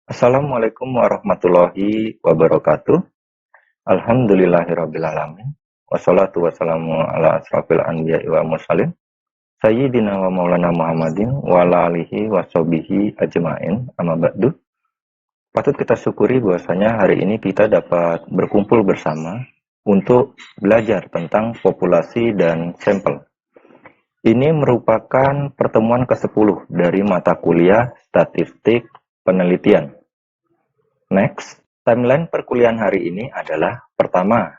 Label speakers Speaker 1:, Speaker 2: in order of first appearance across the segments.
Speaker 1: Assalamualaikum warahmatullahi wabarakatuh. Alhamdulillahirrabbilalamin. Wassalatu wassalamu ala asrafil anbiya'i wa mursalin. Sayyidina wa maulana Muhammadin wa ala alihi wa sahbihi ajma'in. Amma ba'du. Patut kita syukuri bahwasanya hari ini kita dapat berkumpul bersama untuk belajar tentang populasi dan sampel. Ini merupakan pertemuan ke-10 dari mata kuliah Statistik Penelitian. Next, timeline perkuliahan hari ini adalah pertama,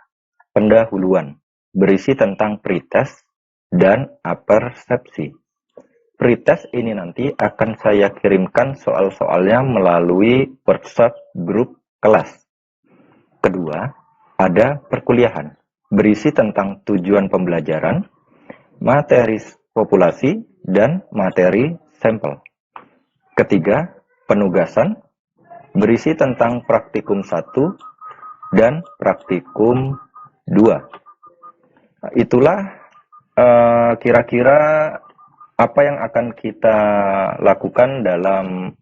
Speaker 1: pendahuluan, berisi tentang pretest dan apersepsi. Pretest ini nanti akan saya kirimkan soal-soalnya melalui WhatsApp grup kelas. Kedua, ada perkuliahan, berisi tentang tujuan pembelajaran, materi populasi, dan materi sampel. Ketiga, penugasan, berisi tentang praktikum 1 dan praktikum 2. Itulah kira-kira apa yang akan kita lakukan dalam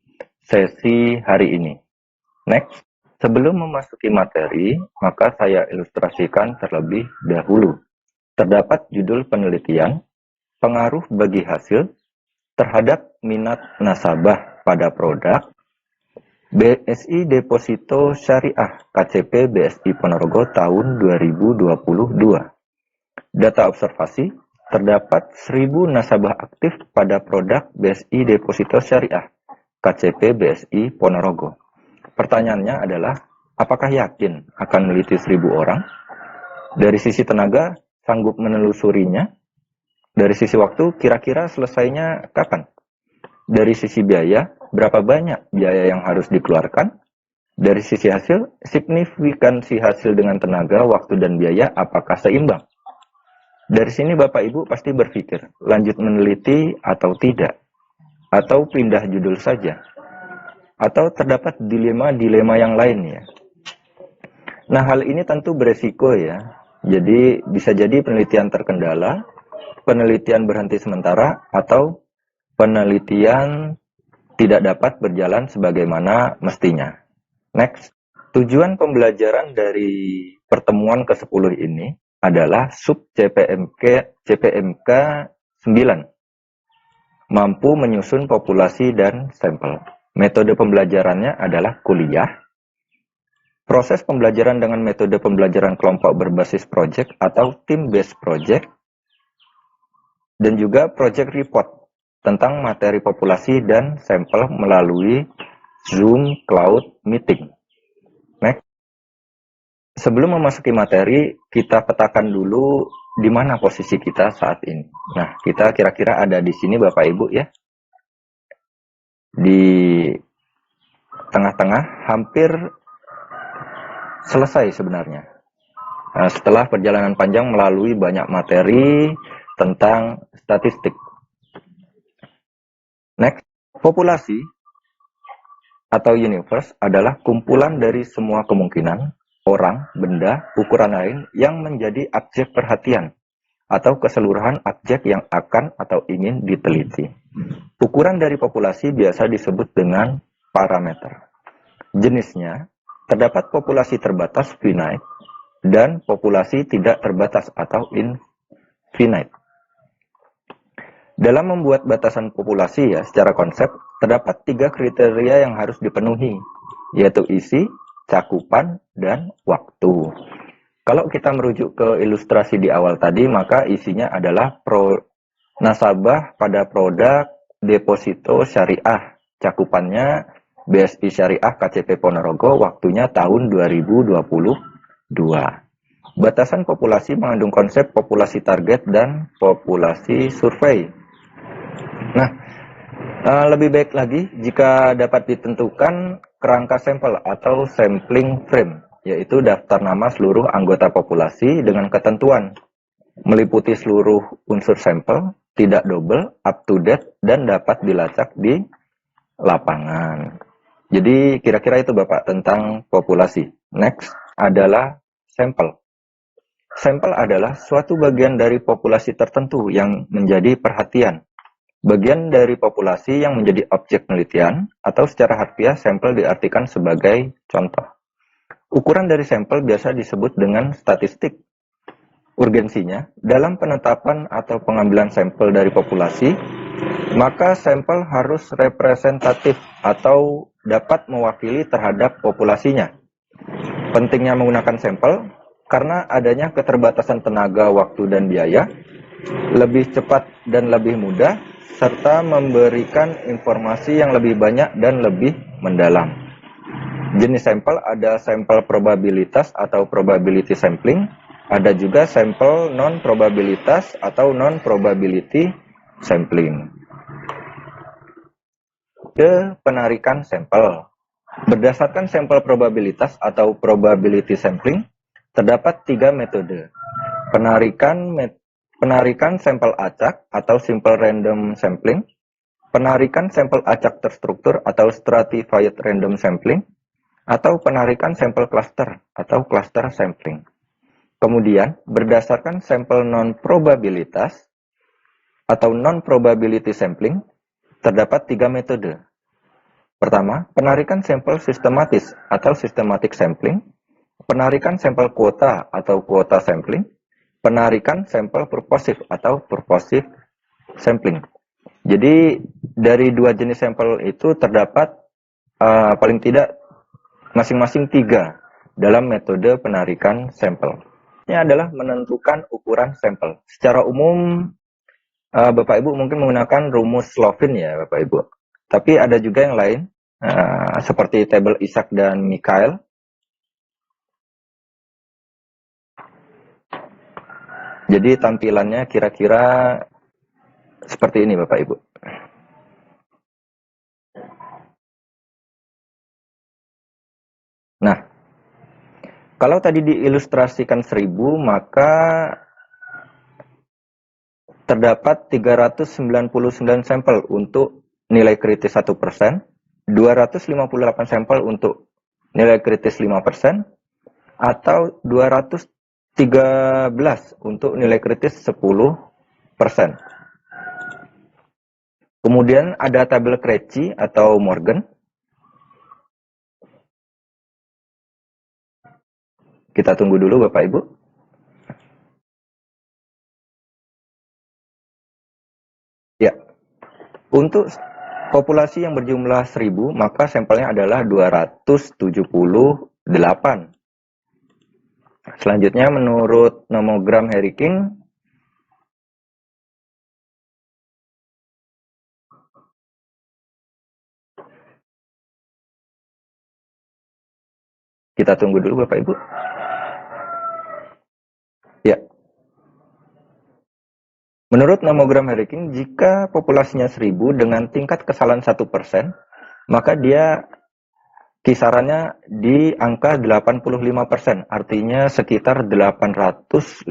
Speaker 1: sesi hari ini. Next, sebelum memasuki materi, maka saya ilustrasikan terlebih dahulu. Terdapat judul penelitian, pengaruh bagi hasil terhadap minat nasabah pada produk, BSI Deposito Syariah KCP BSI Ponorogo tahun 2022. Data observasi, terdapat 1000 nasabah aktif pada produk BSI Deposito Syariah KCP BSI Ponorogo. Pertanyaannya adalah, apakah yakin akan meneliti 1000 orang? Dari sisi tenaga, sanggup menelusurinya? Dari sisi waktu, kira-kira selesainya kapan? Dari sisi biaya, berapa banyak biaya yang harus dikeluarkan? Dari sisi hasil, signifikansi hasil dengan tenaga, waktu, dan biaya apakah seimbang? Dari sini Bapak Ibu pasti berpikir, lanjut meneliti atau tidak? Atau pindah judul saja? Atau terdapat dilema-dilema yang lain ya? Nah, hal ini tentu beresiko ya. Jadi, bisa jadi penelitian terkendala, penelitian berhenti sementara, atau penelitian tidak dapat berjalan sebagaimana mestinya. Next, tujuan pembelajaran dari pertemuan ke-10 ini adalah sub CPMK 9, mampu menyusun populasi dan sampel. Metode pembelajarannya adalah kuliah. Proses pembelajaran dengan metode pembelajaran kelompok berbasis project atau team-based project, dan juga project report tentang materi populasi dan sampel melalui Zoom Cloud Meeting. Next. Sebelum memasuki materi, kita petakan dulu di mana posisi kita saat ini. Nah, kita kira-kira ada di sini Bapak Ibu ya. Di tengah-tengah, hampir selesai sebenarnya. Nah, setelah perjalanan panjang melalui banyak materi tentang statistik. Next, populasi atau universe adalah kumpulan dari semua kemungkinan, orang, benda, ukuran lain yang menjadi objek perhatian atau keseluruhan objek yang akan atau ingin diteliti. Ukuran dari populasi biasa disebut dengan parameter. Jenisnya, terdapat populasi terbatas finite dan populasi tidak terbatas atau infinite. Dalam membuat batasan populasi ya, secara konsep, terdapat 3 kriteria yang harus dipenuhi, yaitu isi, cakupan, dan waktu. Kalau kita merujuk ke ilustrasi di awal tadi, maka isinya adalah nasabah pada produk deposito syariah. Cakupannya BSI Syariah KCP Ponorogo, waktunya tahun 2022. Batasan populasi mengandung konsep populasi target dan populasi survei. Nah, lebih baik lagi jika dapat ditentukan kerangka sampel atau sampling frame, yaitu daftar nama seluruh anggota populasi dengan ketentuan meliputi seluruh unsur sampel, tidak double, up to date, dan dapat dilacak di lapangan. Jadi kira-kira itu Bapak tentang populasi. Next adalah sampel. Sampel adalah suatu bagian dari populasi tertentu yang menjadi perhatian. bagian dari populasi yang menjadi objek penelitian, atau secara harfiah sampel diartikan sebagai contoh. Ukuran dari sampel biasa disebut dengan statistik. Urgensinya, dalam penetapan atau pengambilan sampel dari populasi, maka sampel harus representatif atau dapat mewakili terhadap populasinya. Pentingnya menggunakan sampel karena adanya keterbatasan tenaga, waktu, dan biaya, lebih cepat dan lebih mudah, serta memberikan informasi yang lebih banyak dan lebih mendalam. Jenis sampel ada sampel probabilitas atau probability sampling, ada juga sampel non-probabilitas atau non-probability sampling. Penarikan sampel. Berdasarkan sampel probabilitas atau probability sampling, terdapat 3 metode. Penarikan sampel acak atau simple random sampling, penarikan sampel acak terstruktur atau stratified random sampling, atau penarikan sampel cluster atau cluster sampling. Kemudian, berdasarkan sampel non-probabilitas atau non-probability sampling, terdapat 3 metode. Pertama, penarikan sampel sistematis atau systematic sampling, penarikan sampel kuota atau kuota sampling, penarikan sampel purposive atau purposive sampling. Jadi, dari 2 jenis sampel itu terdapat paling tidak masing-masing 3 dalam metode penarikan sampel. Ini adalah menentukan ukuran sampel. Secara umum, Bapak Ibu mungkin menggunakan rumus Slovin ya Bapak Ibu. Tapi ada juga yang lain, seperti tabel Isaac dan Mikhail. Jadi tampilannya kira-kira seperti ini Bapak Ibu. Nah, kalau tadi diilustrasikan 1000, maka terdapat 399 sampel untuk nilai kritis 1%, 258 sampel untuk nilai kritis 5%, atau 213 untuk nilai kritis 10%. Kemudian ada tabel Krejci atau Morgan. Kita tunggu dulu Bapak Ibu. Ya, untuk populasi yang berjumlah 1000, maka sampelnya adalah 278. Selanjutnya menurut nomogram Harry King, kita tunggu dulu Bapak Ibu. Ya. Menurut nomogram Harry King, jika populasinya 1000 dengan tingkat kesalahan 1%, maka dia kisarannya di angka 85%, artinya sekitar 850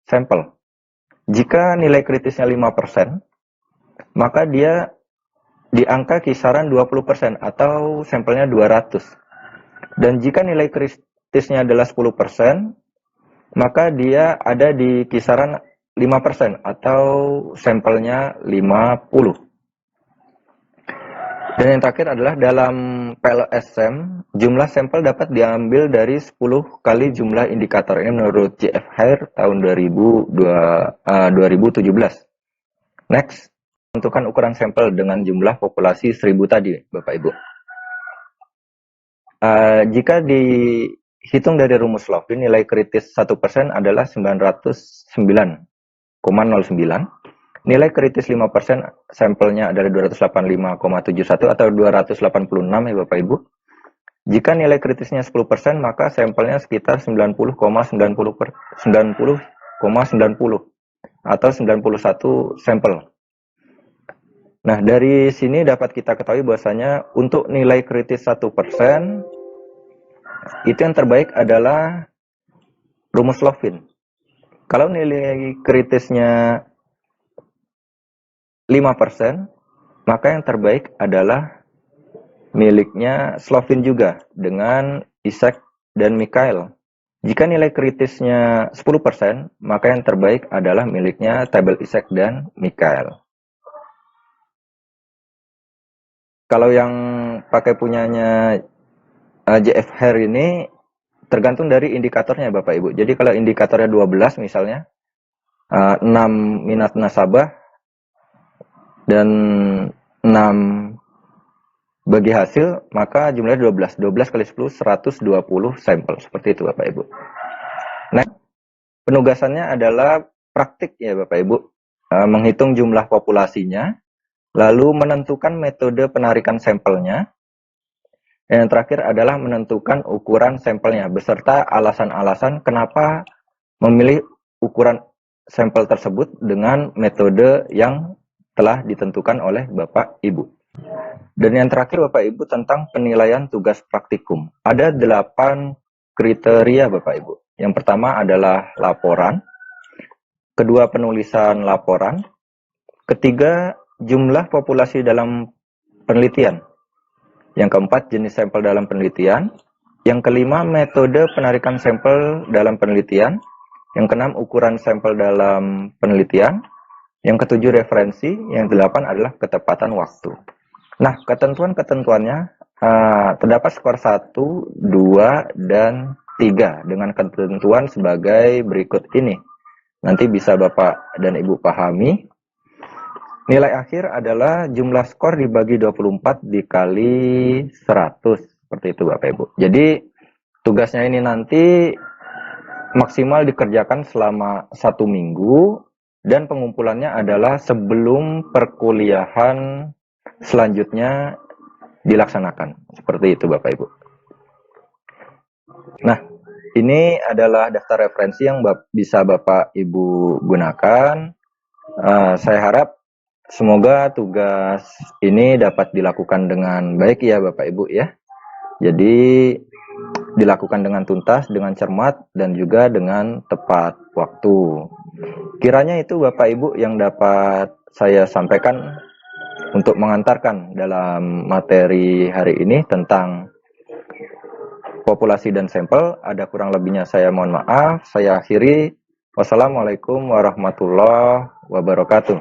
Speaker 1: sampel. Jika nilai kritisnya 5%, maka dia di angka kisaran 20% atau sampelnya 200. Dan jika nilai kritisnya adalah 10%, maka dia ada di kisaran 5% atau sampelnya 50. Dan yang terakhir adalah dalam PLSM, jumlah sampel dapat diambil dari 10 kali jumlah indikator. Ini menurut JF Hare tahun 2017. Next, tentukan ukuran sampel dengan jumlah populasi 1000 tadi, Bapak Ibu. Jika dihitung dari rumus Slovin, nilai kritis 1% adalah 909,09. Nilai kritis 5% sampelnya adalah 285,71 atau 286 ya Bapak Ibu. Jika nilai kritisnya 10%, maka sampelnya sekitar 90,90 atau 91 sampel. Nah, dari sini dapat kita ketahui bahwasanya untuk nilai kritis 1%, itu yang terbaik adalah rumus Slovin. Kalau nilai kritisnya 5%, maka yang terbaik adalah miliknya Slovin juga dengan Isaac dan Mikhail. Jika nilai kritisnya 10%, maka yang terbaik adalah miliknya tabel Isaac dan Mikhail. Kalau yang pakai punyanya JF Hair ini tergantung dari indikatornya Bapak Ibu. Jadi kalau indikatornya 12 misalnya, 6 minat nasabah dan 6 bagi hasil, maka jumlahnya 12. 12 kali 10, 120 sampel. Seperti itu Bapak Ibu. Nah, penugasannya adalah praktik ya Bapak Ibu. Menghitung jumlah populasinya, lalu menentukan metode penarikan sampelnya, dan yang terakhir adalah menentukan ukuran sampelnya, beserta alasan-alasan kenapa memilih ukuran sampel tersebut dengan metode yang telah ditentukan oleh Bapak Ibu. Dan yang terakhir Bapak Ibu tentang penilaian tugas praktikum. Ada 8 kriteria Bapak Ibu. Yang pertama adalah laporan, kedua penulisan laporan, ketiga jumlah populasi dalam penelitian, yang keempat jenis sampel dalam penelitian, yang kelima metode penarikan sampel dalam penelitian, yang keenam ukuran sampel dalam penelitian, yang ketujuh referensi, yang delapan adalah ketepatan waktu. Nah, ketentuan-ketentuannya terdapat skor 1, 2, dan 3 dengan ketentuan sebagai berikut ini. Nanti bisa Bapak dan Ibu pahami. Nilai akhir adalah jumlah skor dibagi 24 dikali 100. Seperti itu Bapak Ibu. Jadi tugasnya ini nanti maksimal dikerjakan selama 1 minggu. Dan pengumpulannya adalah sebelum perkuliahan selanjutnya dilaksanakan. Seperti itu Bapak Ibu. Nah, ini adalah daftar referensi yang bisa Bapak Ibu gunakan. Saya harap semoga tugas ini dapat dilakukan dengan baik ya Bapak Ibu ya. Jadi dilakukan dengan tuntas, dengan cermat, dan juga dengan tepat waktu. Kiranya itu Bapak Ibu yang dapat saya sampaikan untuk mengantarkan dalam materi hari ini tentang populasi dan sampel. Ada kurang lebihnya saya mohon maaf. Saya akhiri. Wassalamualaikum warahmatullahi wabarakatuh.